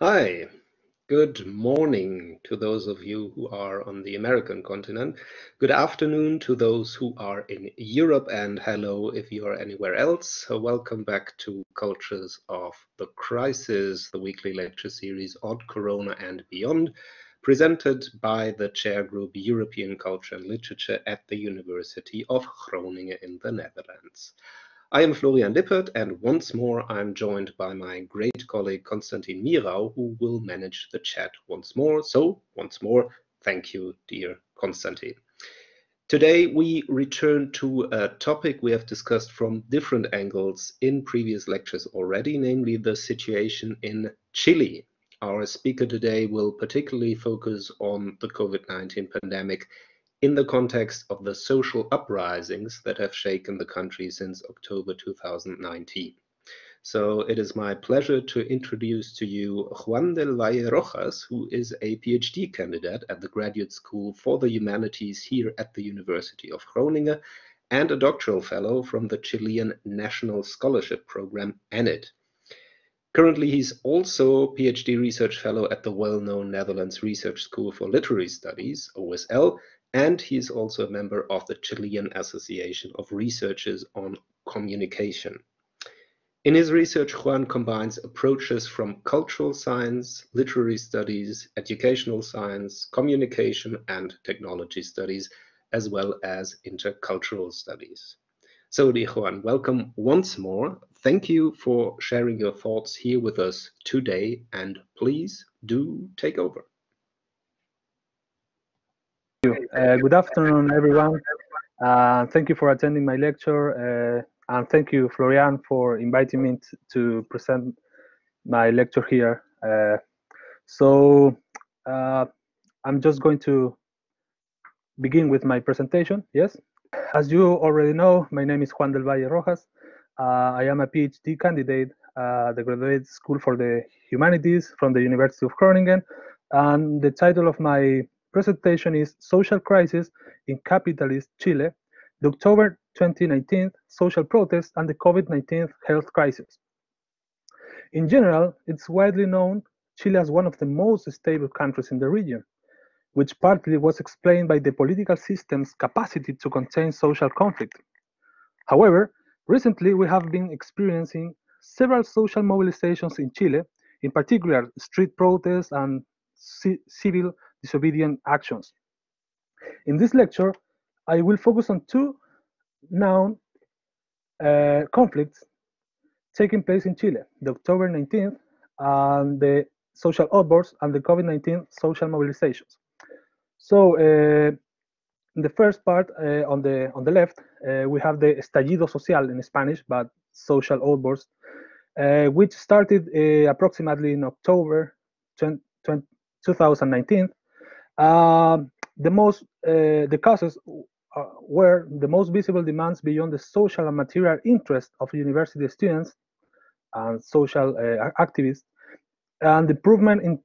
Hi, good morning to those of you who are on the American continent. Good afternoon to those who are in Europe, and hello if you are anywhere else. So welcome back to Cultures of the Crisis, the weekly lecture series on Corona and beyond, presented by the chair group European Culture and Literature at the University of Groningen in the Netherlands. I am Florian Lippert, and once more I'm joined by my great colleague Konstantin Mirau, who will manage the chat once more. So, once more, thank you, dear Konstantin. Today we return to a topic we have discussed from different angles in previous lectures already, namely the situation in Chile. Our speaker today will particularly focus on the COVID-19 pandemic in the context of the social uprisings that have shaken the country since October 2019. So it is my pleasure to introduce to you Juan del Valle Rojas, who is a PhD candidate at the Graduate School for the Humanities here at the University of Groningen and a doctoral fellow from the Chilean National Scholarship Program, ANIT. Currently, he's also PhD research fellow at the well-known Netherlands Research School for Literary Studies, OSL, and he is also a member of the Chilean Association of Researchers on Communication. In his research, Juan combines approaches from cultural science, literary studies, educational science, communication, and technology studies, as well as intercultural studies. So, dear Juan, welcome once more. Thank you for sharing your thoughts here with us today, and please do take over. Good afternoon, everyone. Thank you for attending my lecture, and thank you, Florian, for inviting me to present my lecture here. I'm just going to begin with my presentation, yes? As you already know, my name is Juan del Valle Rojas. I am a PhD candidate at the Graduate School for the Humanities from the University of Groningen, and the title of my presentation is Social Crisis in Capitalist Chile, the October 2019 Social Protests and the COVID-19 Health Crisis. In general, it's widely known Chile as one of the most stable countries in the region, which partly was explained by the political system's capacity to contain social conflict. However, recently we have been experiencing several social mobilizations in Chile, in particular street protests and civil disobedient actions. In this lecture, I will focus on two known conflicts taking place in Chile, the October 19th and the social outbursts and the COVID-19 social mobilizations. So, in the first part, on the left, we have the estallido social in Spanish, but social outburst, which started approximately in October 2019. The causes were the most visible demands beyond the social and material interest of university students and social activists, and improvement in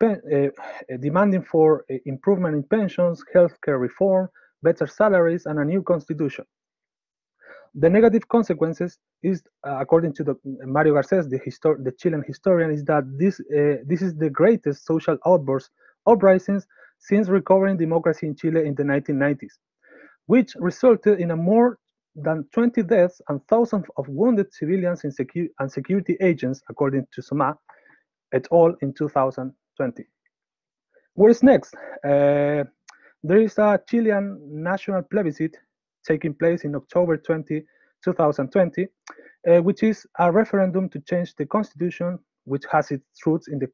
demanding for improvement in pensions, healthcare reform, better salaries, and a new constitution. The negative consequences is, according to Mario Garcés, the Chilean historian, is that this is the greatest social uprisings since recovering democracy in Chile in the 1990s, which resulted in a more than 20 deaths and thousands of wounded civilians and security agents, according to Somma et al. In 2020. What is next? There is a Chilean national plebiscite taking place in October 2020, which is a referendum to change the constitution, which has its roots in the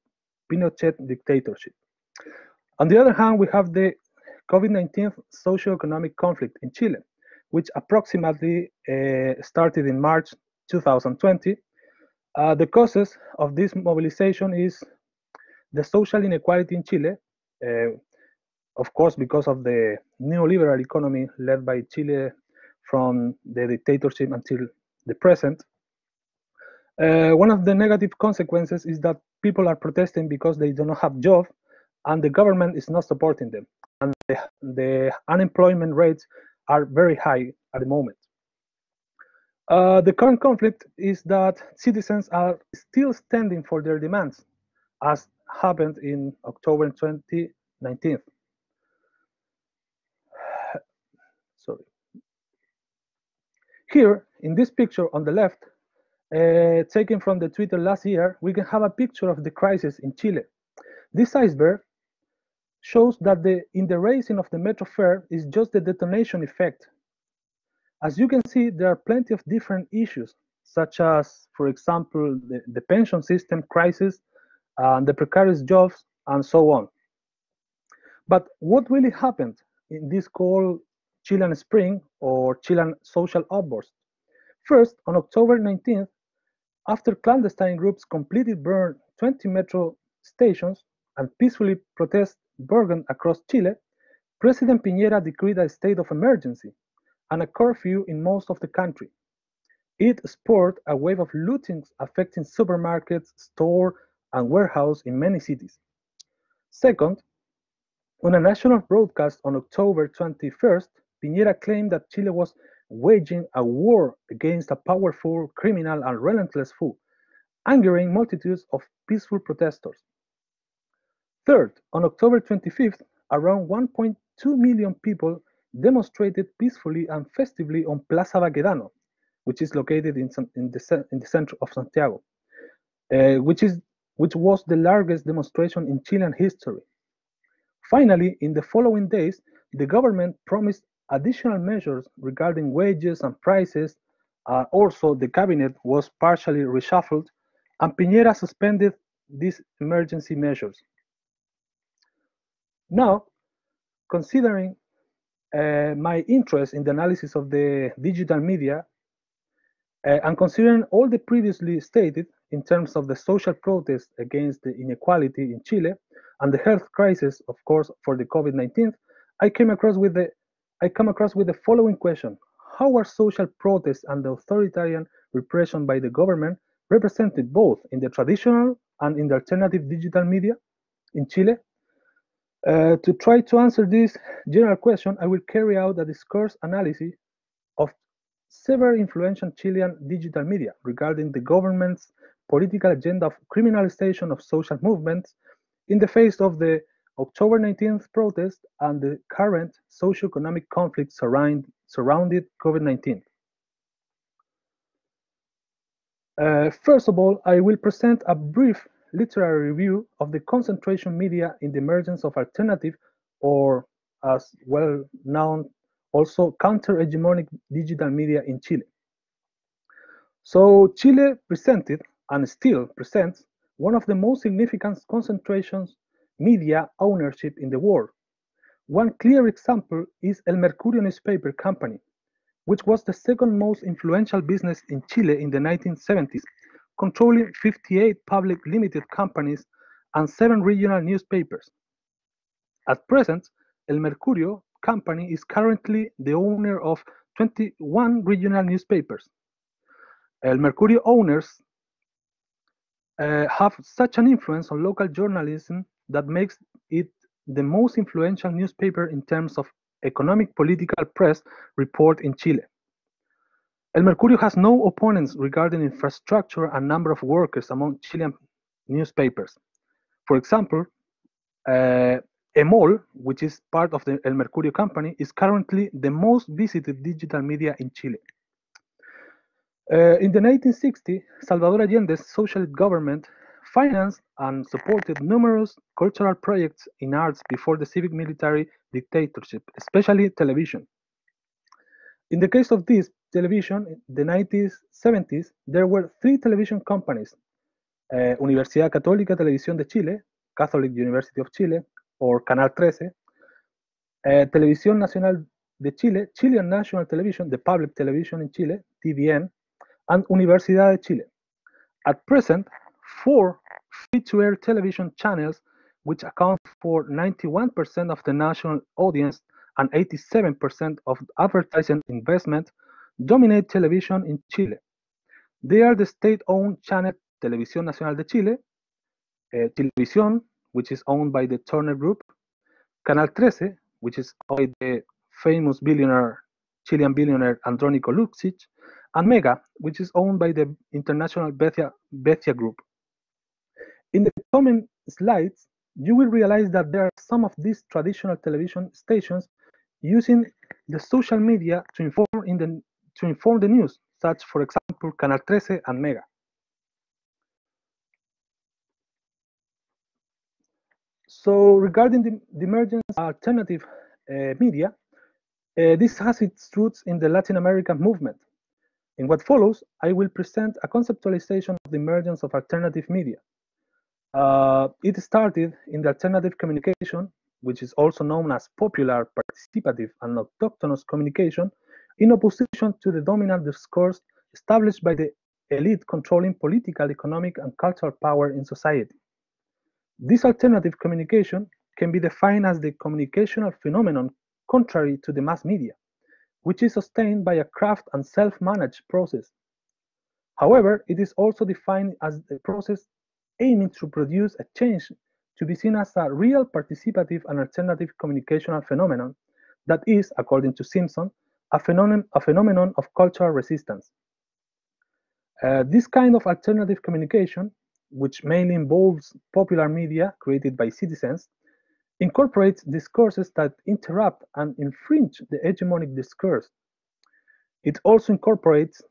Pinochet dictatorship. On the other hand, we have the COVID-19 socio-economic conflict in Chile, which approximately started in March 2020. The causes of this mobilization is the social inequality in Chile, of course, because of the neoliberal economy led by Chile from the dictatorship until the present. One of the negative consequences is that people are protesting because they do not have jobs and the government is not supporting them. And the unemployment rates are very high at the moment. The current conflict is that citizens are still standing for their demands, as happened in October 2019. Sorry. Here, in this picture on the left, taken from the Twitter last year, we can have a picture of the crisis in Chile. This iceberg shows that in the raising of the metro fare is just the detonation effect. As you can see, there are plenty of different issues, such as, for example, the pension system crisis, the precarious jobs, and so on. But what really happened in this called Chilean Spring or Chilean social outburst? First, on October 19th, after clandestine groups completely burned 20 metro stations and peacefully protests burgeoned across Chile, President Piñera decreed a state of emergency and a curfew in most of the country. It spurred a wave of lootings affecting supermarkets, stores, and warehouses in many cities. Second, on a national broadcast on October 21st, Piñera claimed that Chile was waging a war against a powerful, criminal, and relentless foe, angering multitudes of peaceful protesters. Third, on October 25th, around 1.2 million people demonstrated peacefully and festively on Plaza Baquedano, which is located in the center of Santiago, which was the largest demonstration in Chilean history. Finally, in the following days, the government promised additional measures regarding wages and prices. Also, the cabinet was partially reshuffled, and Piñera suspended these emergency measures. Now, considering my interest in the analysis of the digital media, and considering all the previously stated in terms of the social protest against the inequality in Chile and the health crisis, of course, for the COVID-19, I come across with the following question: how are social protests and the authoritarian repression by the government represented both in the traditional and in the alternative digital media in Chile? To try to answer this general question, I will carry out a discourse analysis of several influential Chilean digital media regarding the government's political agenda of criminalization of social movements in the face of the October 19th protest and the current socio-economic conflict surrounding COVID-19. First of all, I will present a brief literary review of the concentration media in the emergence of alternative, or as well known, also counter-hegemonic digital media in Chile. So Chile presented, and still presents, one of the most significant concentrations media ownership in the world. One clear example is El Mercurio newspaper company, which was the second most influential business in Chile in the 1970s, controlling 58 public limited companies and 7 regional newspapers. At present, El Mercurio company is currently the owner of 21 regional newspapers. El Mercurio owners have such an influence on local journalism that makes it the most influential newspaper in terms of economic political press report in Chile. El Mercurio has no opponents regarding infrastructure and number of workers among Chilean newspapers. For example, EMOL, which is part of the El Mercurio company, is currently the most visited digital media in Chile. In the 1960s, Salvador Allende's socialist government financed and supported numerous cultural projects in arts before the civic-military dictatorship, especially television. In the case of this television, in the 1970s, there were 3 television companies: Universidad Católica Televisión de Chile, Catholic University of Chile, or Canal 13, Televisión Nacional de Chile, Chilean National Television, the public television in Chile, TVN, and Universidad de Chile. At present, 4 free-to-air television channels, which account for 91% of the national audience and 87% of advertising investment, dominate television in Chile. They are the state-owned channel Televisión Nacional de Chile, Televisión, which is owned by the Turner Group, Canal 13, which is owned by the famous Chilean billionaire Andrónico Luksic, and Mega, which is owned by the international Bethia Group. In the coming slides, you will realize that there are some of these traditional television stations using the social media to inform the news, such, for example, Canal 13 and Mega. So regarding the emergence of alternative media, this has its roots in the Latin American movement. In what follows, I will present a conceptualization of the emergence of alternative media. It started in the alternative communication, which is also known as popular, participative, and autochthonous communication, in opposition to the dominant discourse established by the elite controlling political, economic, and cultural power in society. This alternative communication can be defined as the communicational phenomenon contrary to the mass media, which is sustained by a craft and self-managed process. However, it is also defined as a process aiming to produce a change to be seen as a real participative and alternative communicational phenomenon that is, according to Simpson, a phenomenon of cultural resistance. This kind of alternative communication, which mainly involves popular media created by citizens, incorporates discourses that interrupt and infringe the hegemonic discourse. It also incorporates,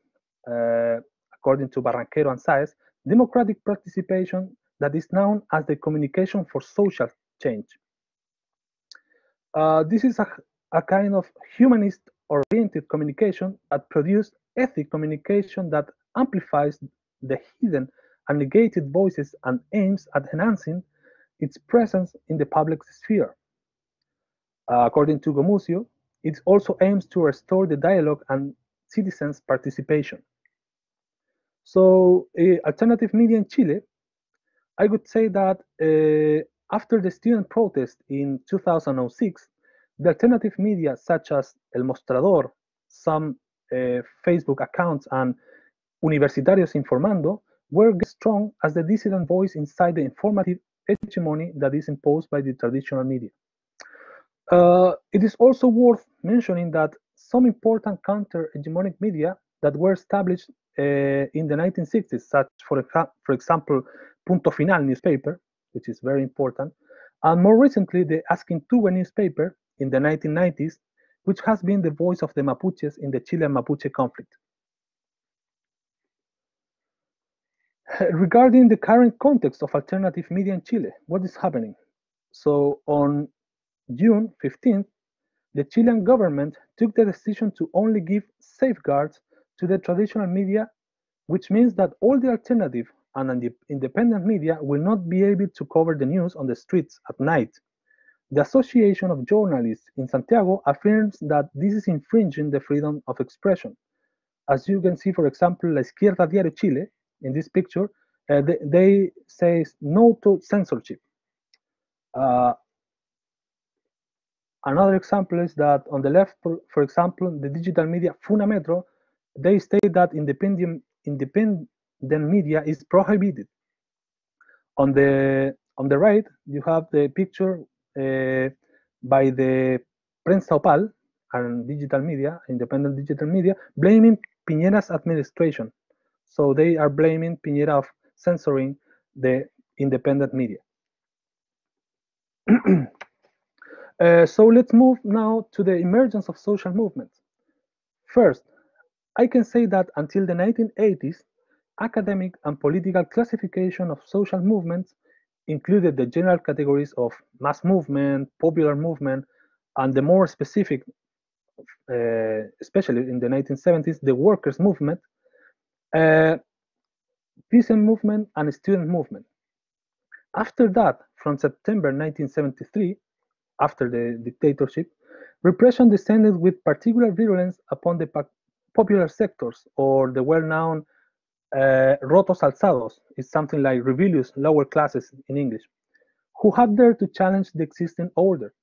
according to Barranquero and Sáez, democratic participation that is known as the communication for social change. This is a kind of humanist-oriented communication that produces ethic communication that amplifies the hidden and negated voices and aims at enhancing its presence in the public sphere. According to Gomuzio, it also aims to restore the dialogue and citizens' participation. So, alternative media in Chile, I would say that after the student protest in 2006, the alternative media such as El Mostrador, some Facebook accounts, and Universitarios Informando were strong as the dissident voice inside the informative hegemony that is imposed by the traditional media. It is also worth mentioning that some important counter-hegemonic media that were established in the 1960s, such for example, Punto Final newspaper, which is very important, and more recently the Asquintue newspaper in the 1990s, which has been the voice of the Mapuches in the Chilean-Mapuche conflict. Regarding the current context of alternative media in Chile, what is happening? So on June 15th, the Chilean government took the decision to only give safeguards to the traditional media, which means that all the alternative and independent media will not be able to cover the news on the streets at night. The Association of Journalists in Santiago affirms that this is infringing the freedom of expression. As you can see, for example, La Izquierda Diario Chile, in this picture, they say no to censorship. Another example is that on the left, for example, the digital media Funametro, they state that independent media is prohibited. On the right, you have the picture by the Prensa Opal and digital media, independent digital media, blaming Piñera's administration. So they are blaming Piñera of censoring the independent media. So let's move now to the emergence of social movements. First, I can say that until the 1980s, academic and political classification of social movements included the general categories of mass movement, popular movement, and the more specific, especially in the 1970s, the workers' movement, peasant movement, and student movement. After that, from September 1973, after the dictatorship, repression descended with particular virulence upon the popular sectors, or the well-known rotos alzados, is something like rebellious lower classes in English, who had dared to challenge the existing order.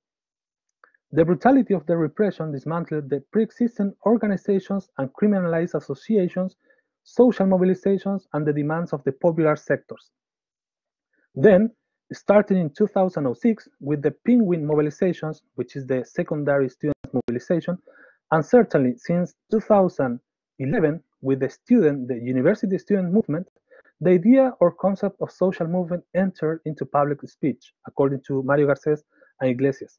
The brutality of the repression dismantled the pre-existing organizations and criminalized associations, social mobilizations, and the demands of the popular sectors. Then, starting in 2006 with the Penguin mobilizations, which is the secondary student mobilization, and certainly since 2011 with the university student movement, the idea or concept of social movement entered into public speech, according to Mario Garcés and Iglesias.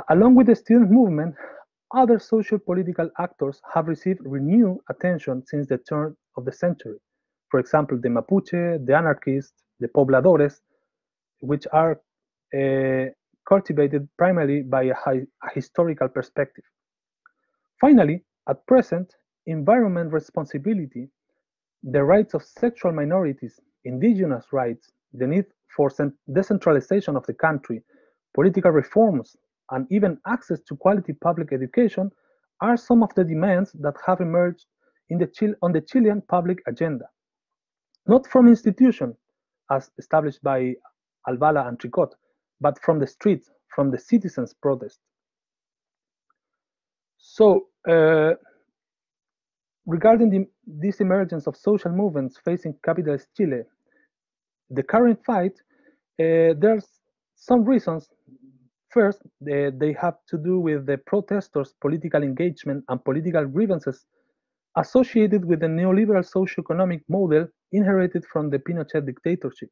Along with the student movement, other social political actors have received renewed attention since the turn of the century. For example, the Mapuche, the anarchists, the pobladores, which are cultivated primarily by a historical perspective. Finally, at present, environment responsibility, the rights of sexual minorities, indigenous rights, the need for decentralization of the country, political reforms, and even access to quality public education are some of the demands that have emerged on the Chilean public agenda, not from institutions as established by Alvala and Tricot, but from the streets, from the citizens' protest. So, regarding this emergence of social movements facing capitalist Chile, the current fight, there's some reasons. First, they have to do with the protesters' political engagement and political grievances associated with the neoliberal socio-economic model inherited from the Pinochet dictatorship.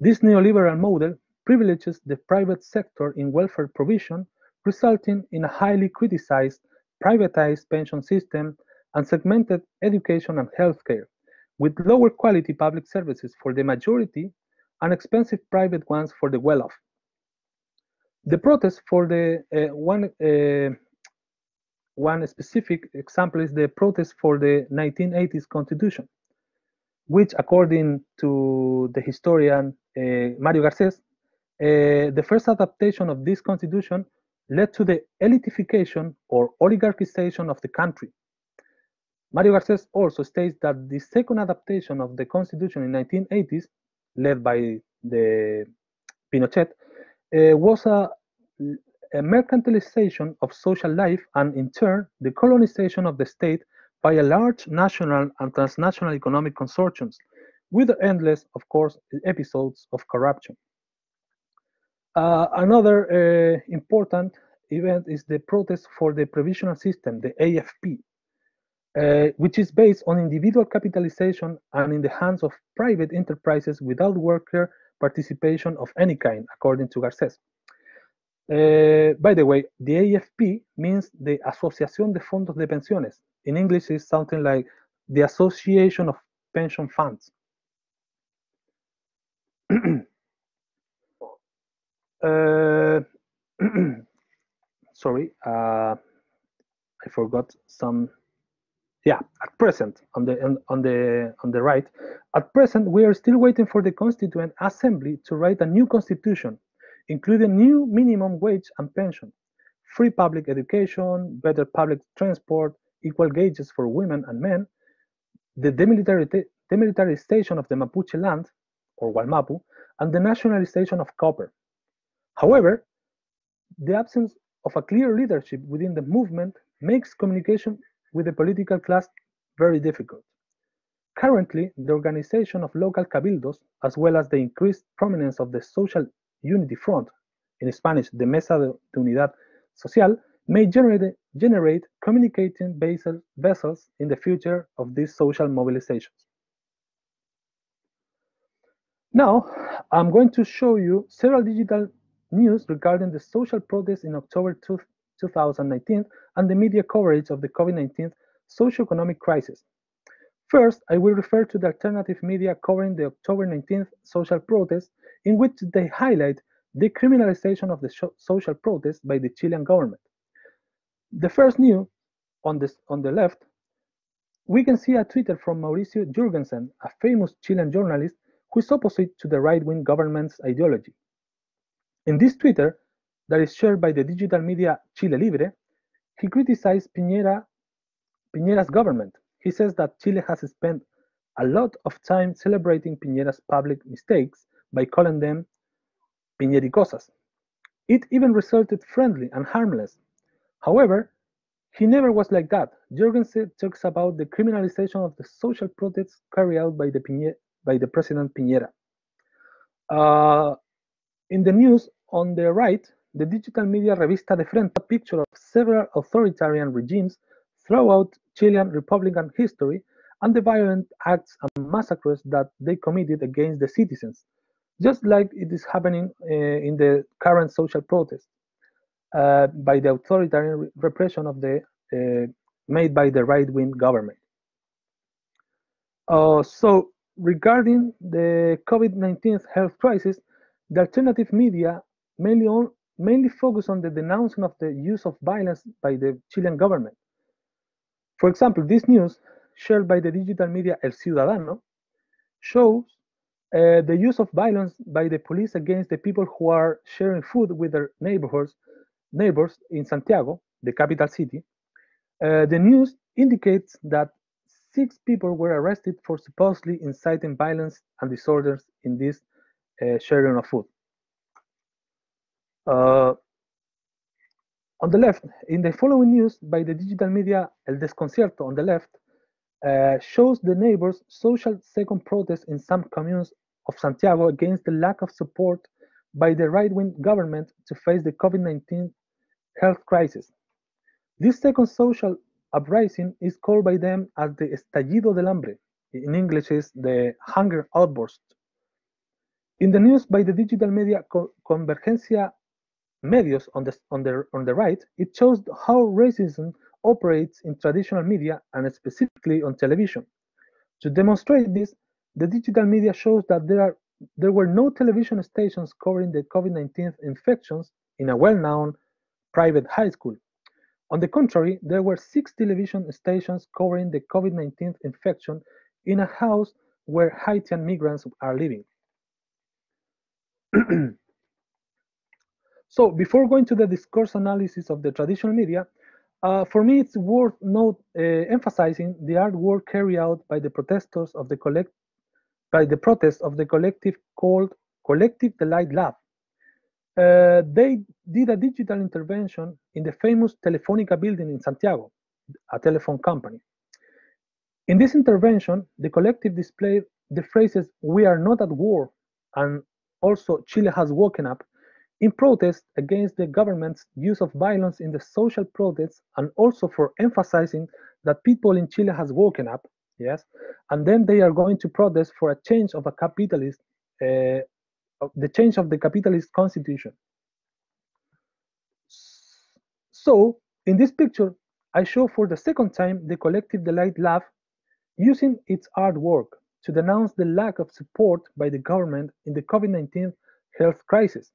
This neoliberal model privileges the private sector in welfare provision, resulting in a highly criticized, privatized pension system and segmented education and healthcare, with lower quality public services for the majority and expensive private ones for the well-off. The protest for the one specific example is the protest for the 1980s constitution, which, according to the historian Mario Garcés, the first adaptation of this constitution led to the elitification or oligarchization of the country. Mario Garcés also states that the second adaptation of the constitution in 1980s, led by the Pinochet, was a mercantilization of social life and, in turn, the colonization of the state by a large national and transnational economic consortiums, with endless, of course, episodes of corruption. Another important event is the protest for the provisional system, the AFP, which is based on individual capitalization and in the hands of private enterprises without worker participation of any kind, according to Garcés. By the way, the AFP means the Asociación de Fondos de Pensiones. In English, it's something like the Association of Pension Funds. Sorry, I forgot some. Yeah, at present, on the right, at present we are still waiting for the Constituent Assembly to write a new constitution, including new minimum wage and pension, free public education, better public transport, equal wages for women and men, the demilitarization of the Mapuche land, or Gualmapu, and the nationalization of copper. However, the absence of a clear leadership within the movement makes communication with the political class very difficult. Currently, the organization of local cabildos, as well as the increased prominence of the Social Unity Front, in Spanish, the Mesa de Unidad Social, may generate communicating vessels in the future of these social mobilizations. Now, I'm going to show you several digital news regarding the social protests in October 2019 and the media coverage of the COVID-19 socio-economic crisis. First, I will refer to the alternative media covering the October 19th social protests, in which they highlight the criminalization of the social protests by the Chilean government. The first news, on the left, we can see a Twitter from Mauricio Jurgensen, a famous Chilean journalist who is opposite to the right-wing government's ideology. In this Twitter, that is shared by the digital media Chile Libre, he criticized Piñera's government. He says that Chile has spent a lot of time celebrating Piñera's public mistakes by calling them Piñericosas. It even resulted friendly and harmless. However, he never was like that. Jurgensen talks about the criminalization of the social protests carried out by the President Piñera. In the news on the right, the digital media Revista de Frente a picture of several authoritarian regimes throughout Chilean Republican history and the violent acts and massacres that they committed against the citizens, just like it is happening in the current social protests by the authoritarian repression of the made by the right-wing government. So regarding the COVID-19 health crisis, the alternative media mainly focus on the denouncing of the use of violence by the Chilean government. For example, this news, shared by the digital media El Ciudadano, shows the use of violence by the police against the people who are sharing food with their neighbors in Santiago, the capital city. The news indicates that 6 people were arrested for supposedly inciting violence and disorders in this sharing of food. On the left, in the following news by the digital media El Desconcierto on the left, shows the neighbors' social second protest in some communes of Santiago against the lack of support by the right-wing government to face the COVID-19 health crisis. This second social uprising is called by them as the estallido del hambre. In English is the hunger outburst. In the news by the digital media Convergencia Medios on the right, it shows how racism operates in traditional media and specifically on television. To demonstrate this, the digital media shows that there were no television stations covering the COVID-19 infections in a well-known private high school. On the contrary, there were 6 television stations covering the COVID-19 infection in a house where Haitian migrants are living. So before going to the discourse analysis of the traditional media, for me it's worth emphasizing the artwork carried out by the protesters of the protest of the collective called Collective Delight Lab. They did a digital intervention in the famous Telefónica building in Santiago, a telephone company. In this intervention, the collective displayed the phrases "We are not at war" and also "Chile has woken up" in protest against the government's use of violence in the social protests, and also for emphasizing that people in Chile has woken up, yes, and then they are going to protest for a change of a capitalist, the change of the capitalist constitution. So, in this picture, I show for the second time the Collective Delight Lab using its artwork to denounce the lack of support by the government in the COVID-19 health crisis.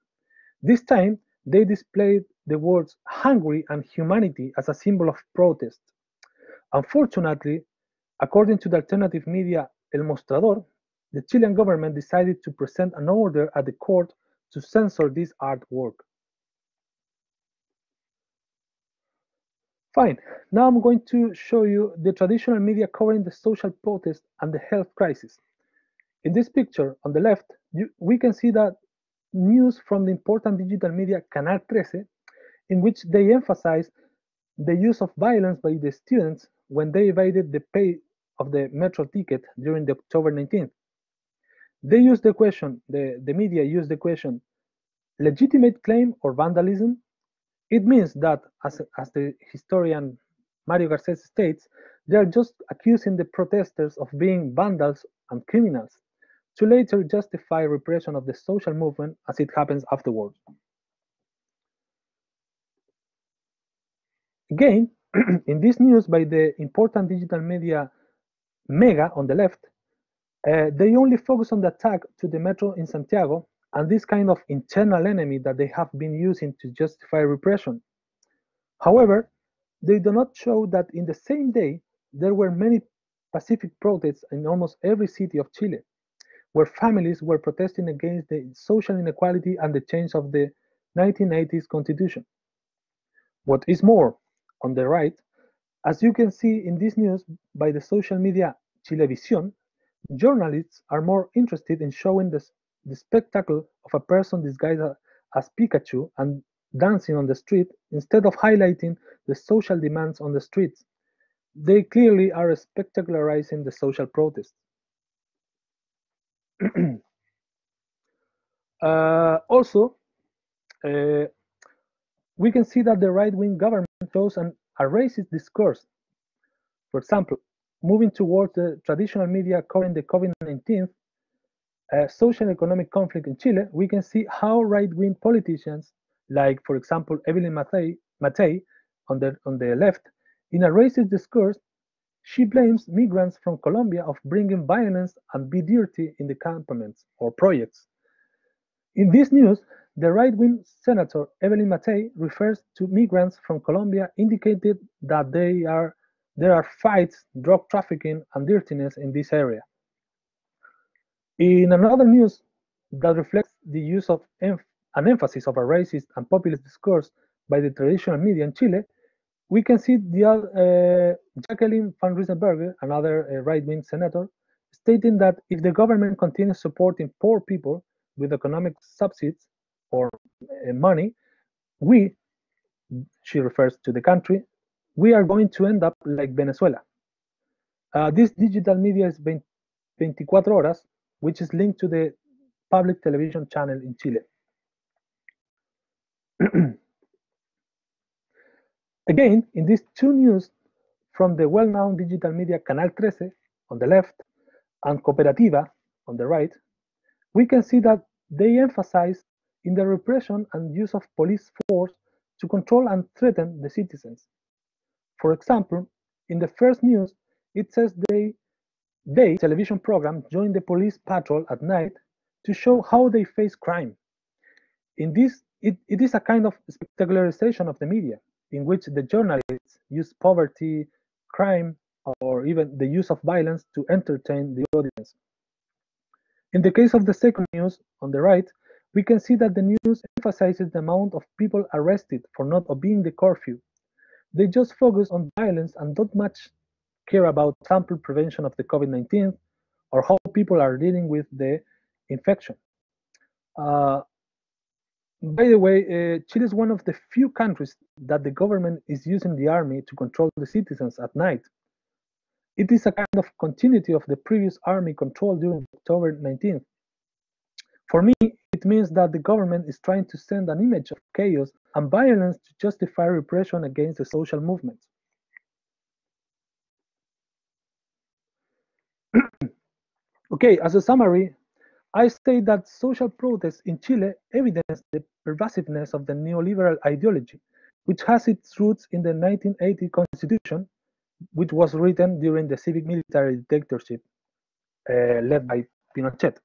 This time, they displayed the words "hungry" and "humanity" as a symbol of protest. Unfortunately, according to the alternative media El Mostrador, the Chilean government decided to present an order at the court to censor this artwork. Fine, now I'm going to show you the traditional media covering the social protest and the health crisis. In this picture on the left, we can see that news from the important digital media Canal 13, in which they emphasize the use of violence by the students when they evaded the pay of the metro ticket during the October 19th. They use the question, the media use the question, legitimate claim or vandalism? It means that, as the historian Mario Garcés states, they are just accusing the protesters of being vandals and criminals, to later justify repression of the social movement as it happens afterwards. Again, in this news by the important digital media Mega on the left, they only focus on the attack to the metro in Santiago and this kind of internal enemy that they have been using to justify repression. However, they do not show that in the same day there were many pacific protests in almost every city of Chile, where families were protesting against the social inequality and the change of the 1980s constitution. What is more, on the right, as you can see in this news by the social media Chilevisión, journalists are more interested in showing the spectacle of a person disguised as Pikachu and dancing on the street instead of highlighting the social demands on the streets. They clearly are spectacularizing the social protests. Also, we can see that the right-wing government shows a racist discourse. For example, moving towards the traditional media covering the COVID-19 social-economic conflict in Chile, we can see how right-wing politicians, like, for example, Evelyn Matei on the left, in a racist discourse, she blames migrants from Colombia of bringing violence and be dirty in the campaments or projects. In this news, the right-wing senator Evelyn Matei refers to migrants from Colombia, indicated that there are fights, drug trafficking, and dirtiness in this area. In another news that reflects the use of an emphasis of a racist and populist discourse by the traditional media in Chile, we can see Jacqueline van Riesenberger, another right-wing senator, stating that if the government continues supporting poor people with economic subsidies or money, she refers to the country, we are going to end up like Venezuela. This digital media is 24 Horas, which is linked to the public television channel in Chile. Again, in these two news from the well-known digital media Canal 13 on the left and Cooperativa on the right, we can see that they emphasize in the repression and use of police force to control and threaten the citizens. For example, in the first news, it says they television program join the police patrol at night to show how they face crime. In this, it is a kind of spectacularization of the media, in which the journalists use poverty, crime, or even the use of violence to entertain the audience. In the case of the second news, on the right, we can see that the news emphasizes the amount of people arrested for not obeying the curfew. They just focus on violence and don't much care about sample prevention of the COVID-19 or how people are dealing with the infection. By the way, Chile is one of the few countries that the government is using the army to control the citizens at night. It is a kind of continuity of the previous army control during October 19th. For me, it means that the government is trying to send an image of chaos and violence to justify repression against the social movements. Okay, as a summary, I state that social protests in Chile evidence the pervasiveness of the neoliberal ideology, which has its roots in the 1980 constitution, which was written during the civic-military dictatorship led by Pinochet.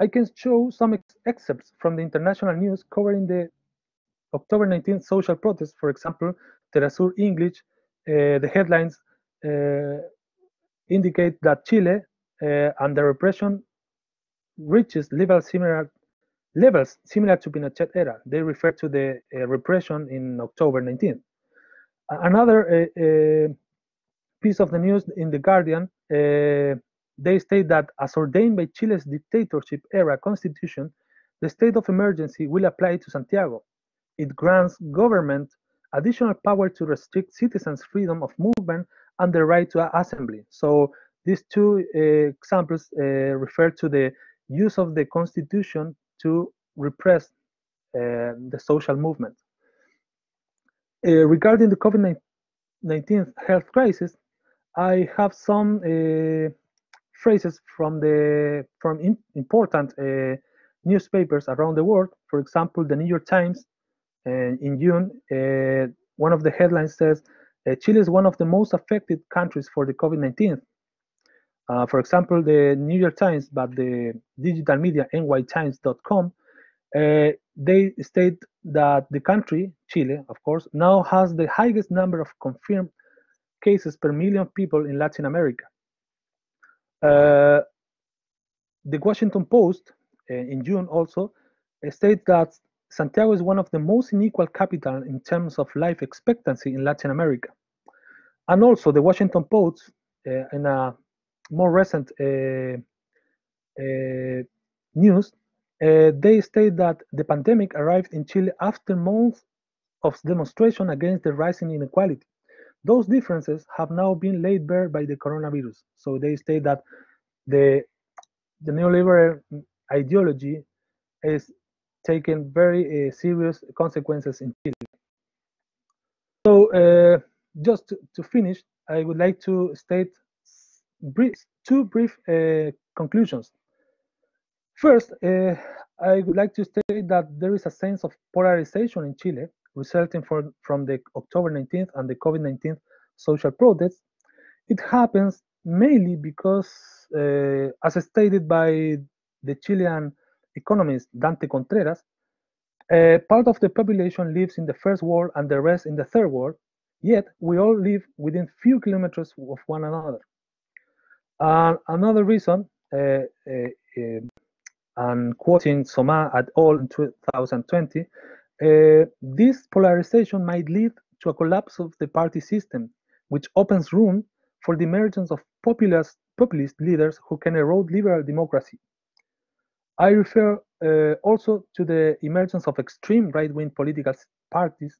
I can show some excerpts from the international news covering the October 19th social protests. For example, Terasur English, the headlines indicate that Chile and the repression reaches levels similar to Pinochet era. They refer to the repression in October 19th. Another piece of the news in The Guardian, they state that as ordained by Chile's dictatorship era constitution, the state of emergency will apply to Santiago. It grants government additional power to restrict citizens' freedom of movement and the right to assembly. So these two examples refer to the use of the constitution to repress the social movement. Regarding the COVID-19 health crisis, I have some phrases from important newspapers around the world. For example, the New York Times in June, one of the headlines says, Chile is one of the most affected countries for the COVID-19. For example, the New York Times, but the digital media nytimes.com, they state that the country, Chile, of course, now has the highest number of confirmed cases per million people in Latin America. The Washington Post in June also states that Santiago is one of the most unequal capitals in terms of life expectancy in Latin America. And also the Washington Post, in a more recent news, they state that the pandemic arrived in Chile after months of demonstration against the rising inequality. Those differences have now been laid bare by the coronavirus. So they state that the neoliberal ideology is taking very serious consequences in Chile. So just to finish, I would like to state two brief conclusions. First, I would like to state that there is a sense of polarization in Chile resulting from the October 19th and the COVID-19 social protests. It happens mainly because, as stated by the Chilean economist Dante Contreras, part of the population lives in the first world and the rest in the third world, yet we all live within few kilometers of one another. Another reason, and quoting Somma et al. In 2020, this polarization might lead to a collapse of the party system, which opens room for the emergence of populist leaders who can erode liberal democracy. I refer also to the emergence of extreme right-wing political parties,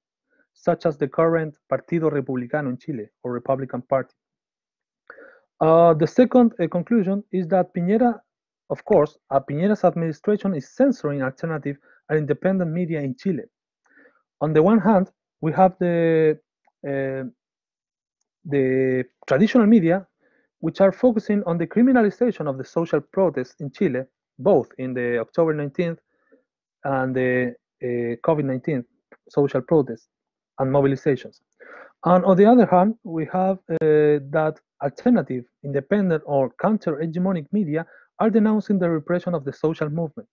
such as the current Partido Republicano in Chile, or Republican Party. The second conclusion is that Piñera, of course, Piñera's administration is censoring alternative and independent media in Chile. On the one hand, we have the traditional media, which are focusing on the criminalization of the social protests in Chile, both in the October 19th and the COVID-19 social protests and mobilizations. And on the other hand, we have that alternative, independent, or counter-hegemonic media are denouncing the repression of the social movement.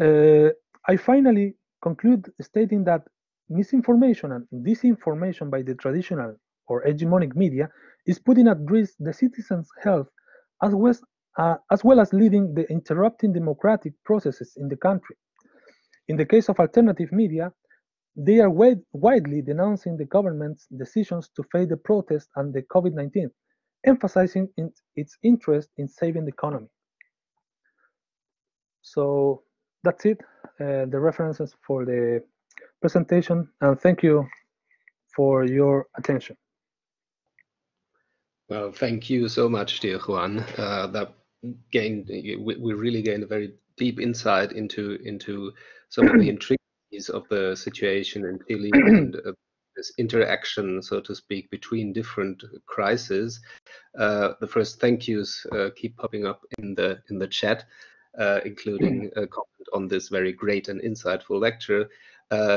I finally conclude stating that misinformation and disinformation by the traditional or hegemonic media is putting at risk the citizens' health as well as leading the interrupting democratic processes in the country. In the case of alternative media, they are widely denouncing the government's decisions to fade the protest and the COVID-19, emphasizing its interest in saving the economy. So that's it, the references for the presentation, and thank you for your attention. Well, thank you so much, dear Juan. We really gained a very deep insight into some of the intricacies of the situation in Chile and this interaction, so to speak, between different crises. The first thank yous keep popping up in the chat, including a comment on this very great and insightful lecture.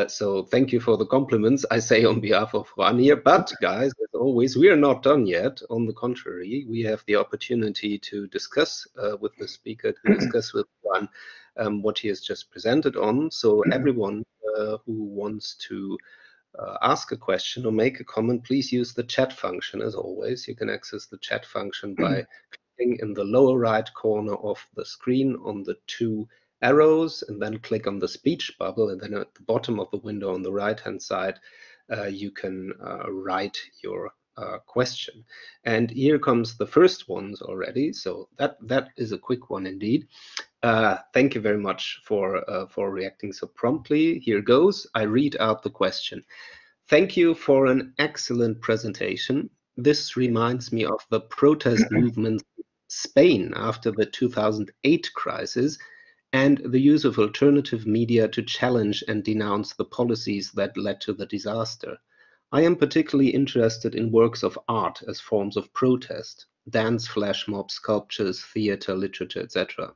So thank you for the compliments, I say on behalf of Juan here. But guys, as always, we are not done yet. On the contrary, we have the opportunity to discuss with the speaker, to discuss with Juan what he has just presented on. So everyone who wants to ask a question or make a comment, please use the chat function. As always, you can access the chat function by clicking in the lower right corner of the screen on the two arrows, and then click on the speech bubble, and then at the bottom of the window on the right hand side you can write your question. And here comes the first ones already, so that is a quick one indeed. Thank you very much for reacting so promptly. Here goes. I read out the question. Thank you for an excellent presentation. This reminds me of the protest movement in Spain after the 2008 crisis, and the use of alternative media to challenge and denounce the policies that led to the disaster. I am particularly interested in works of art as forms of protest, dance flash mobs, sculptures, theater, literature, etc.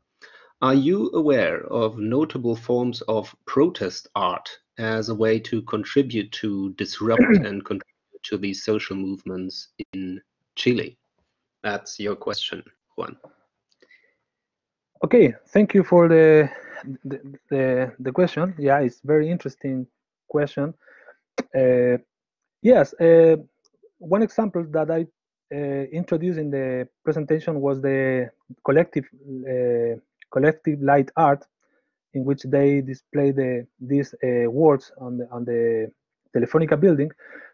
Are you aware of notable forms of protest art as a way to contribute to disrupt and contribute to these social movements in Chile? That's your question, Juan. Okay, thank you for the question. Yeah, it's very interesting question. Yes, one example that I introduced in the presentation was the collective light art, in which they display these words on the Telefonica building.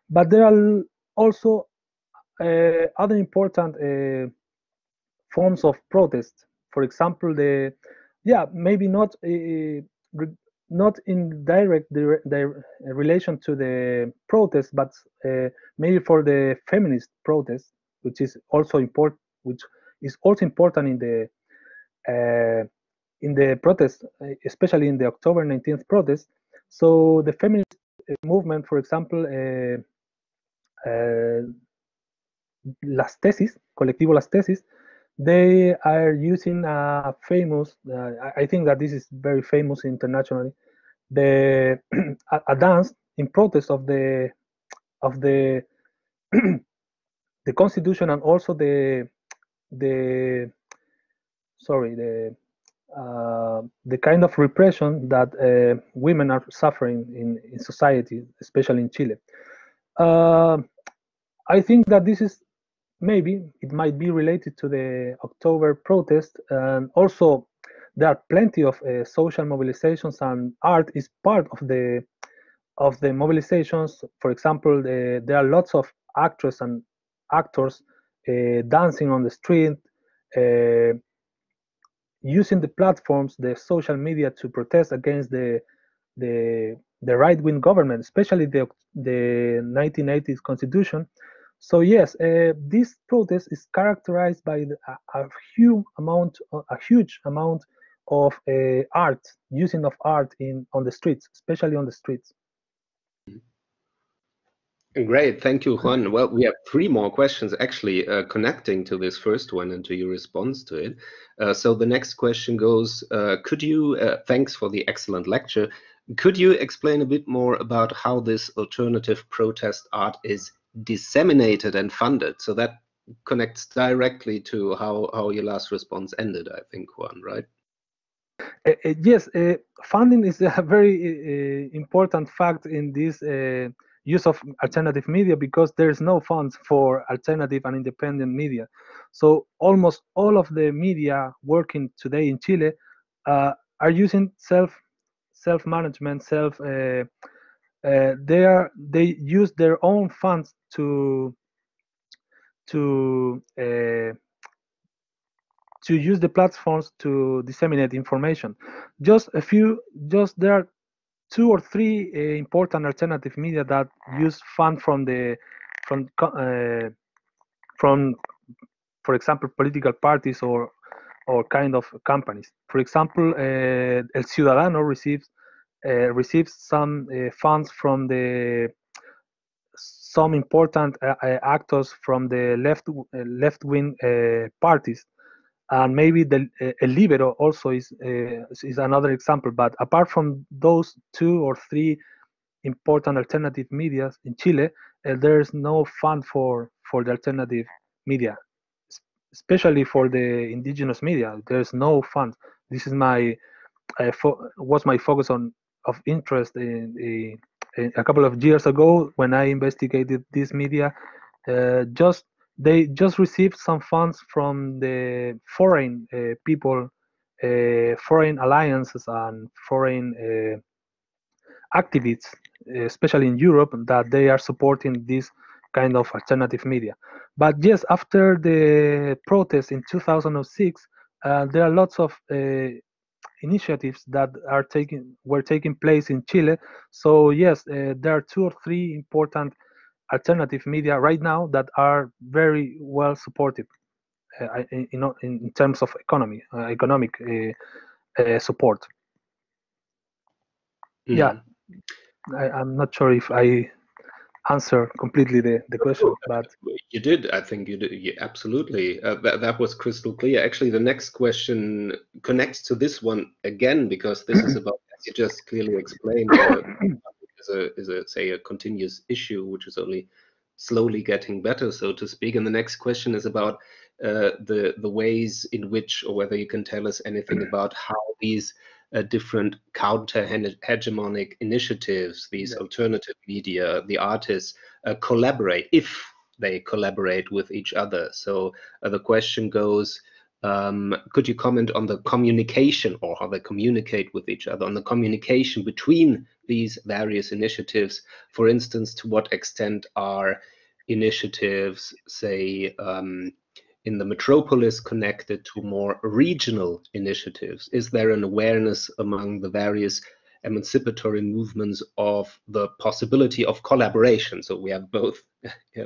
But there are also other important forms of protest. For example, maybe not in direct relation to the protest, but maybe for the feminist protest, which is also important, in the protest, especially in the October 19th protest. So the feminist movement, for example, Las Tesis, Colectivo Las Tesis, they are using a famous, I think that this is very famous internationally, the a dance in protest of the the constitution, and also the sorry the kind of repression that women are suffering in society, especially in Chile. Uh, I think that this is, maybe it might be related to the October protest, and also there are plenty of social mobilizations, and art is part of the mobilizations. For example, there are lots of actors and actors dancing on the street, uh, using the platforms, the social media, to protest against the right-wing government, especially the 1980s constitution. So yes, this protest is characterized by a huge amount of art, using of art on the streets, especially on the streets. Great, thank you, Juan. Well, we have three more questions actually connecting to this first one and to your response to it. So the next question goes, could you, thanks for the excellent lecture, could you explain a bit more about how this alternative protest art is disseminated and funded? So that connects directly to how your last response ended, I think, Juan, right? Yes, funding is a very important fact in this use of alternative media, because there's no funds for alternative and independent media. So almost all of the media working today in Chile are using self management, they use their own funds to uh, to use the platforms to disseminate information. Just there are two or three important alternative media that use fund from uh, from, for example, political parties or kind of companies. For example, El Ciudadano receives some funds from the some important actors from the left wing parties, and maybe the El Libero also is another example. But apart from those two or three important alternative media in Chile, there's no fund for the alternative media, especially for the indigenous media. There's no fund. This is was my focus of interest in a couple of years ago when I investigated this media. They just received some funds from the foreign people, foreign alliances and foreign activists, especially in Europe, that they are supporting this kind of alternative media. But yes, after the protests in 2006, there are lots of initiatives that were taking place in Chile. So yes, there are two or three important alternative media right now that are very well supported in terms of economic support. Mm. Yeah, I'm not sure if I answer completely the question, but you did. I think you did. Absolutely. That was crystal clear. Actually, the next question connects to this one again, because this is about, as you just clearly explained, is a say a continuous issue which is only slowly getting better, so to speak. And the next question is about the ways in which, or whether you can tell us anything about how these different counter-hegemonic initiatives, these alternative media, the artists collaborate, if they collaborate with each other. So the question goes, could you comment on the communication, or how they communicate with each other, on the communication between these various initiatives? For instance, to what extent are initiatives, say, in the metropolis connected to more regional initiatives? Is there an awareness among the various emancipatory movements of the possibility of collaboration? So we have both,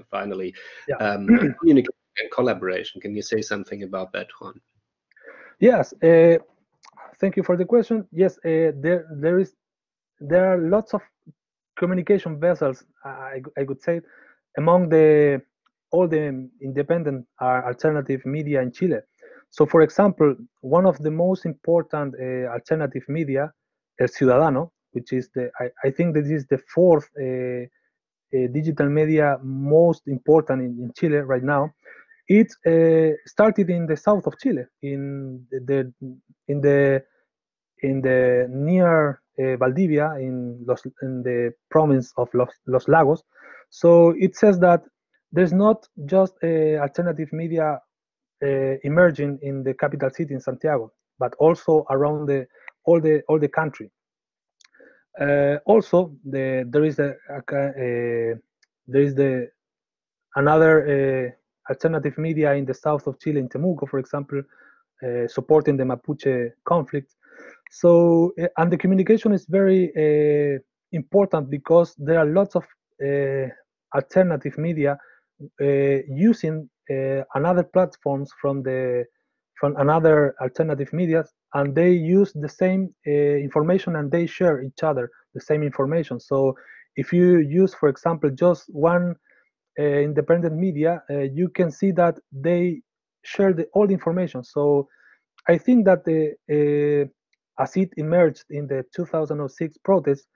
finally, communication and collaboration. Can you say something about that, Juan? yes, thank you for the question. Yes, there are lots of communication vessels, I could say, among all the independent alternative media in Chile. So, for example, one of the most important alternative media, El Ciudadano, which is I think this is the fourth digital media most important in Chile right now. It started in the south of Chile, in the near Valdivia, in the province of Los Lagos. So it says that there's not just alternative media emerging in the capital city in Santiago, but also around all the country. Also, there is another alternative media in the south of Chile, in Temuco, for example, supporting the Mapuche conflict. So, and the communication is very important because there are lots of alternative media using another platforms from another alternative media, and they use the same information and they share each other the same information. So if you use, for example, just one independent media, you can see that they share all the information. So I think that as it emerged in the 2006 protests,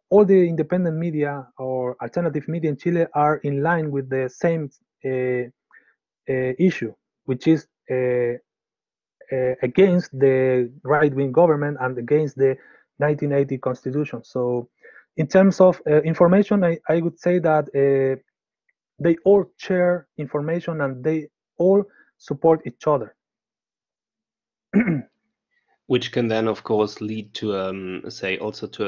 all the independent media or alternative media in Chile are in line with the same issue, which is against the right-wing government and against the 1980 constitution. So in terms of information, I would say that they all share information and they all support each other. Which can then, of course, lead to, say, also to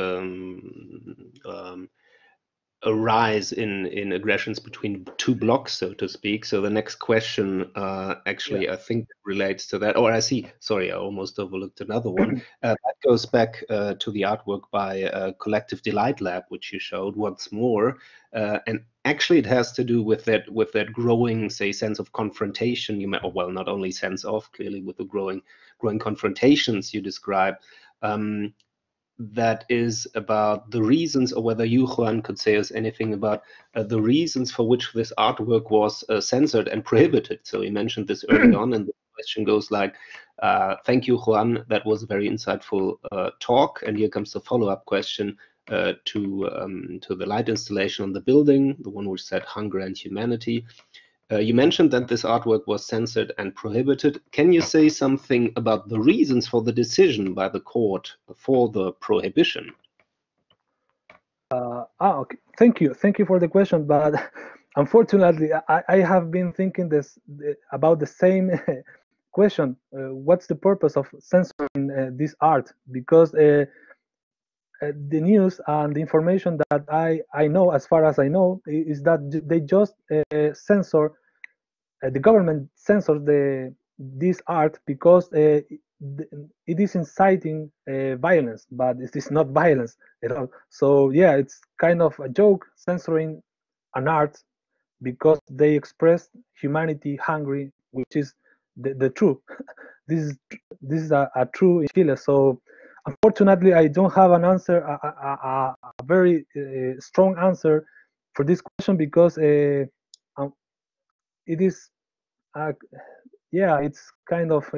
a rise in aggressions between two blocks, so to speak. So the next question actually, I think, relates to that. Or I see, sorry, I almost overlooked another one. That goes back to the artwork by Collective Delight Lab, which you showed once more. And actually, it has to do with that growing, say, sense of confrontation. You may, or well, not only sense of, clearly with the growing confrontations you describe. That is about the reasons, or whether you, Juan, could say us anything about the reasons for which this artwork was censored and prohibited. So you mentioned this early on, and the question goes like, thank you, Juan, that was a very insightful talk. And here comes the follow-up question to the light installation on the building, the one which said hunger and humanity. You mentioned that this artwork was censored and prohibited. Can you say something about the reasons for the decision by the court for the prohibition? Okay. Thank you for the question, but unfortunately, I have been thinking about the same question. What's the purpose of censoring this art? Because the news and the information that I know, as far as I know, is that they just censor. The government censors this art because it is inciting violence, but it is not violence at all. So yeah, it's kind of a joke censoring an art because they express humanity hungry, which is the truth. This is a true in Chile. So unfortunately, I don't have an answer, a very strong answer for this question because it is yeah, it's kind of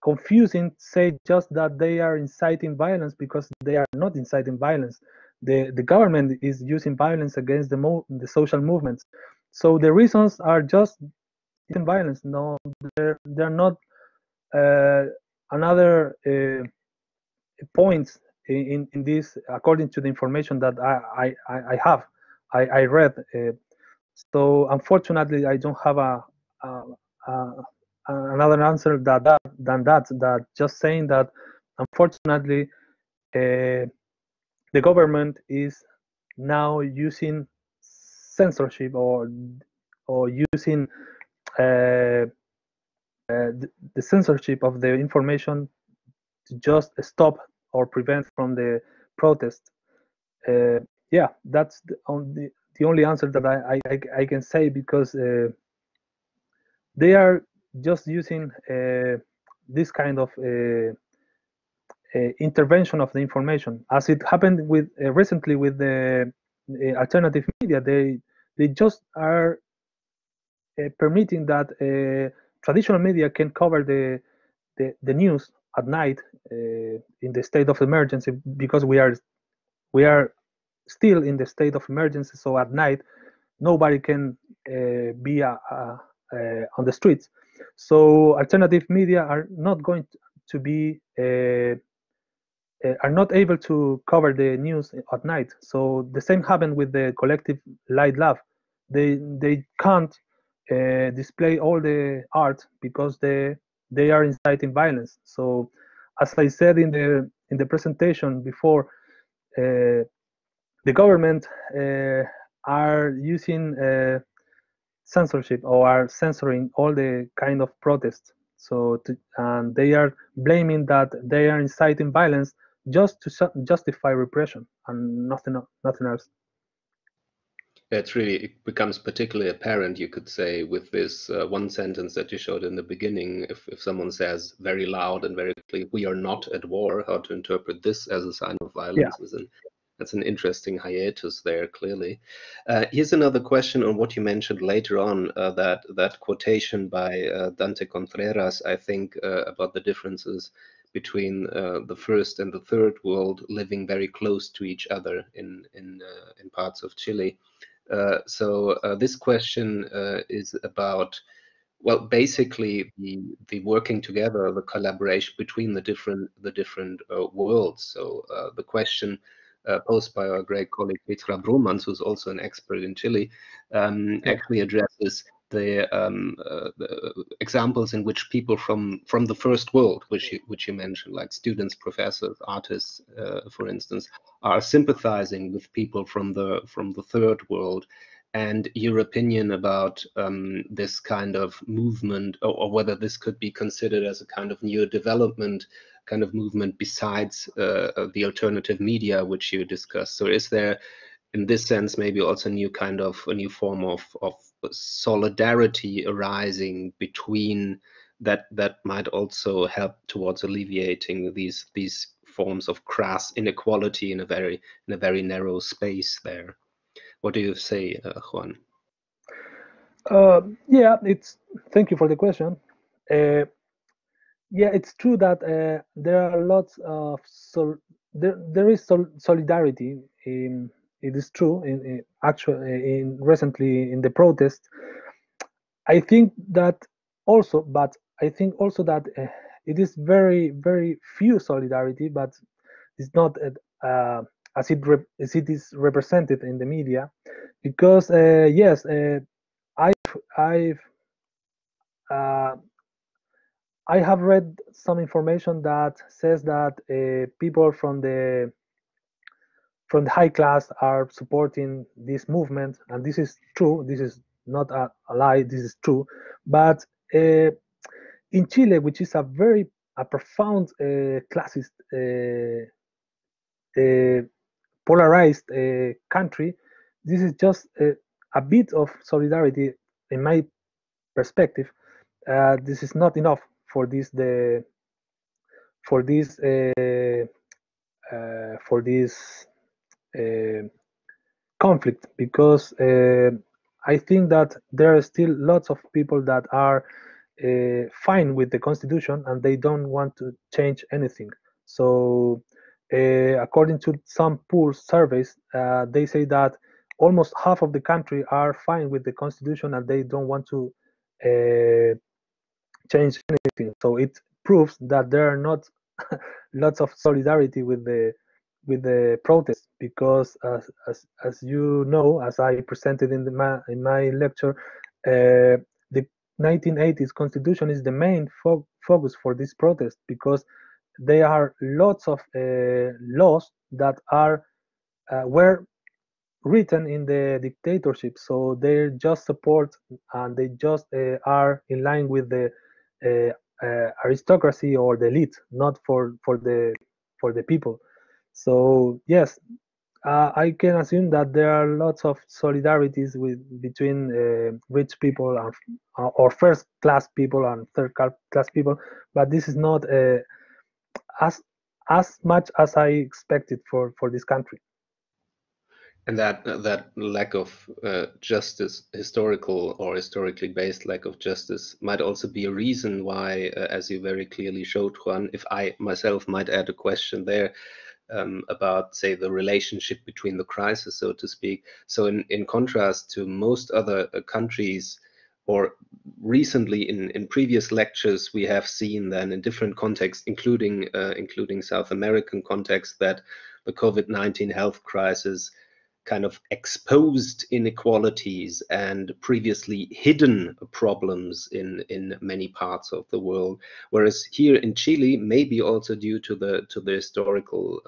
confusing to say just that they are inciting violence because they are not inciting violence. The government is using violence against the social movements. So the reasons are just violence. No, they're not another points in this, according to the information that I have. I read. So unfortunately, I don't have another answer than that. Just saying that unfortunately, the government is now using censorship or using the censorship of the information to just stop or prevent from the protest. Yeah, that's the only answer that I can say because they are just using this kind of intervention of the information, as it happened with recently with the alternative media. they just are permitting that traditional media can cover the news at night in the state of emergency, because we are still in the state of emergency. So at night, nobody can be on the streets. So alternative media are not going to be are not able to cover the news at night. So the same happened with the collective light lab. They can't display all the art because they are inciting violence. So as I said in the presentation before, the government are using censorship, or are censoring all the kind of protests. So and they are blaming that they are inciting violence just to justify repression and nothing else. It becomes particularly apparent, you could say, with this one sentence that you showed in the beginning. If someone says very loud and very clearly, "We are not at war," how to interpret this as a sign of violence Yeah. that's an interesting hiatus there, clearly. Here's another question on what you mentioned later on, that quotation by Dante Contreras, I think, about the differences between the first and the third world living very close to each other in parts of Chile. So this question is about, well, basically the working together, the collaboration between the different worlds. So the question posed by our great colleague Petra Bromans, who's also an expert in Chile, actually addresses the examples in which people from the first world, which you mentioned, like students, professors, artists, for instance, are sympathizing with people from the third world. And your opinion about this kind of movement, or whether this could be considered as a kind of new development kind of movement besides the alternative media which you discussed. So is there, in this sense, maybe also a new form of solidarity arising between that might also help towards alleviating these forms of crass inequality in a very narrow space there? What do you say, Juan? Yeah, thank you for the question. Yeah, it's true that there are lots of there is solidarity. It is true in actually in recently in the protest. I think that also, but I think also that it is very few solidarity, but it's not as it is represented in the media, because yes, I've uh, I have read some information that says that people from the high class are supporting this movement, and this is true. This is not a lie. This is true. But in Chile, which is a profound classist, uh, polarized country, this is just a bit of solidarity, in my perspective. This is not enough for for this for this uh, conflict, because I think that there are still lots of people that are fine with the constitution and they don't want to change anything. So according to some poll surveys, they say that almost half of the country are fine with the constitution and they don't want to uh, change anything. So it proves that there are not lots of solidarity with the protest, because as you know, as I presented in in my lecture, the 1980s constitution is the main focus for this protest, because there are lots of laws that are were written in the dictatorship, so they just support and they just are in line with the aristocracy or the elite, not for the people. So yes, I can assume that there are lots of solidarities between rich people and or first class people and third class people, but this is not as as much as I expected for this country. And that lack of justice, historical or historically based lack of justice, might also be a reason why, as you very clearly showed, Juan, if I myself might add a question there, about, say, the relationship between the crises, so to speak. So in contrast to most other countries, or recently in previous lectures, we have seen then in different contexts, including South American context, that the COVID-19 health crisis kind of exposed inequalities and previously hidden problems in many parts of the world. Whereas here in Chile, maybe also due to the historical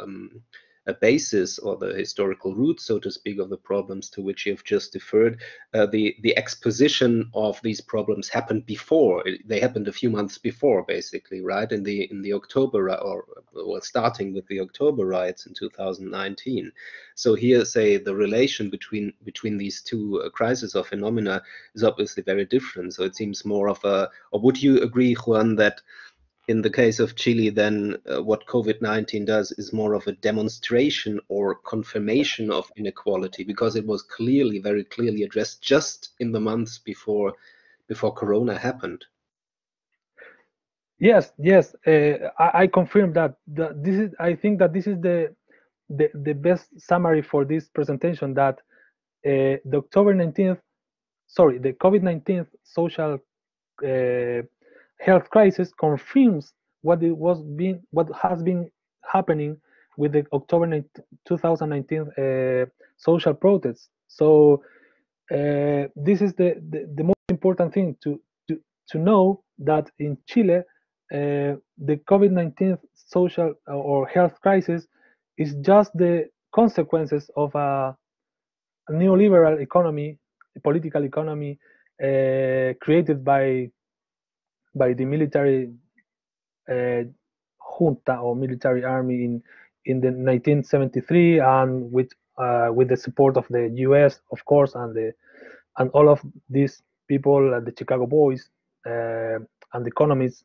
basis or the historical root, so to speak, of the problems to which you have just referred, the exposition of these problems happened before. They happened a few months before, basically, right? In the October, or well, starting with the October riots in 2019. So here, say, the relation between these two crises or phenomena is obviously very different. So it seems more of a, or would you agree, Juan, that in the case of Chile, then what COVID-19 does is more of a demonstration or confirmation of inequality, because it was clearly, very clearly addressed just in the months before Corona happened. Yes, yes, I confirm that. This is. I think that this is the best summary for this presentation. That the October 19th, sorry, the COVID-19 social health crisis confirms what has been happening with the October 2019 social protests. So this is the most important thing to know, that in Chile, the COVID-19 social or health crisis is just the consequences of a neoliberal economy, a political economy created by the military junta or military army in the 1973, and with the support of the U.S., of course, and all of these people, the Chicago Boys, and the economists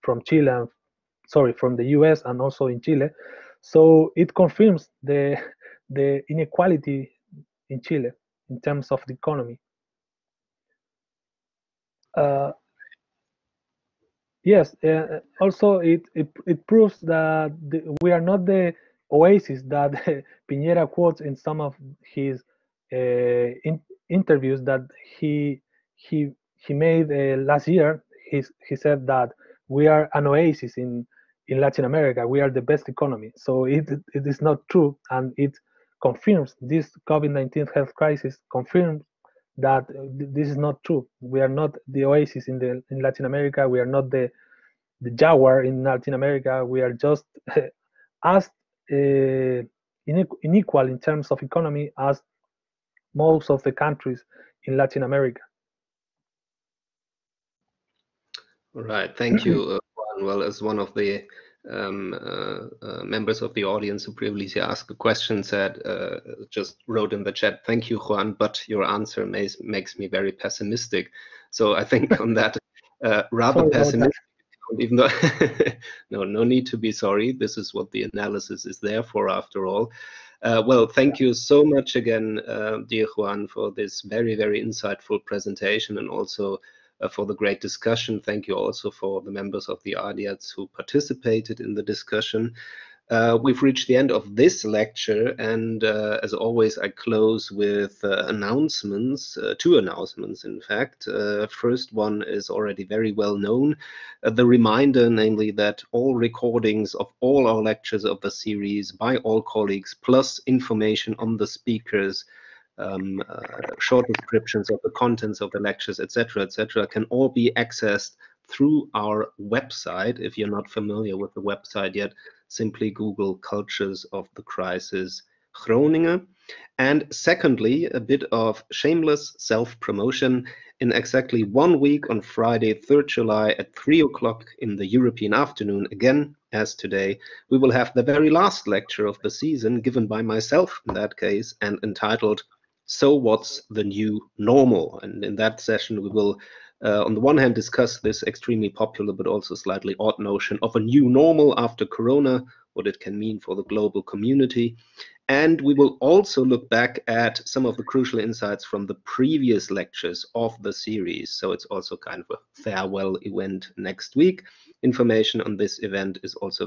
from Chile, from the U.S. and also in Chile. So it confirms the inequality in Chile in terms of the economy. Uh, yes, also it proves that we are not the oasis that Piñera quotes in some of his interviews that he made last year. He said that we are an oasis in Latin America. We are the best economy. So it is not true, and it confirms this COVID-19 health crisis confirms that this is not true. We are not the oasis in Latin America. We are not the jaguar in Latin America. We are just as unequal in terms of economy as most of the countries in Latin America. All right, thank you, Juan. Well, as one of the members of the audience who previously asked a question said, just wrote in the chat, "Thank you, Juan, but your answer makes me very pessimistic." So I think on that rather pessimistic, even though no need to be sorry. This is what the analysis is there for, after all. Well, thank you so much again, dear Juan, for this very, very insightful presentation, and also for the great discussion. Thank you also for the members of the audience who participated in the discussion. We've reached the end of this lecture, and as always, I close with announcements, two announcements, in fact. First one is already very well known, the reminder, namely, that all recordings of all our lectures of the series by all colleagues, plus information on the speakers, short descriptions of the contents of the lectures, etc., can all be accessed through our website. If you're not familiar with the website yet, simply Google Cultures of the Crisis Groningen. And secondly, a bit of shameless self-promotion. In exactly 1 week, on Friday, 3rd July at 3 o'clock in the European afternoon, again, as today, we will have the very last lecture of the season, given by myself in that case, and entitled "So What's the New Normal?" And in that session, we will on the one hand, discuss this extremely popular but also slightly odd notion of a new normal after Corona, what it can mean for the global community. And we will also look back at some of the crucial insights from the previous lectures of the series. So it's also kind of a farewell event next week. Information on this event is also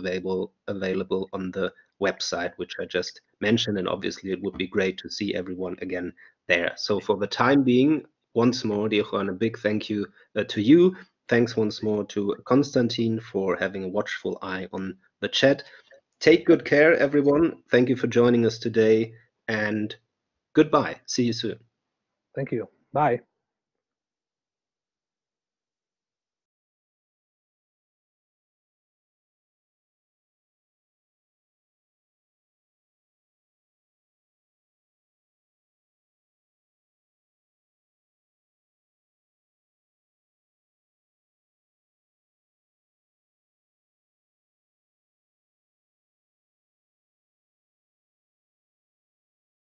available on the website, which I just mentioned. And obviously, it would be great to see everyone again there. So for the time being, once more, dear Juan, a big thank you to you. Thanks once more to Konstantin for having a watchful eye on the chat. Take good care, everyone. Thank you for joining us today, and goodbye. See you soon. Thank you. Bye.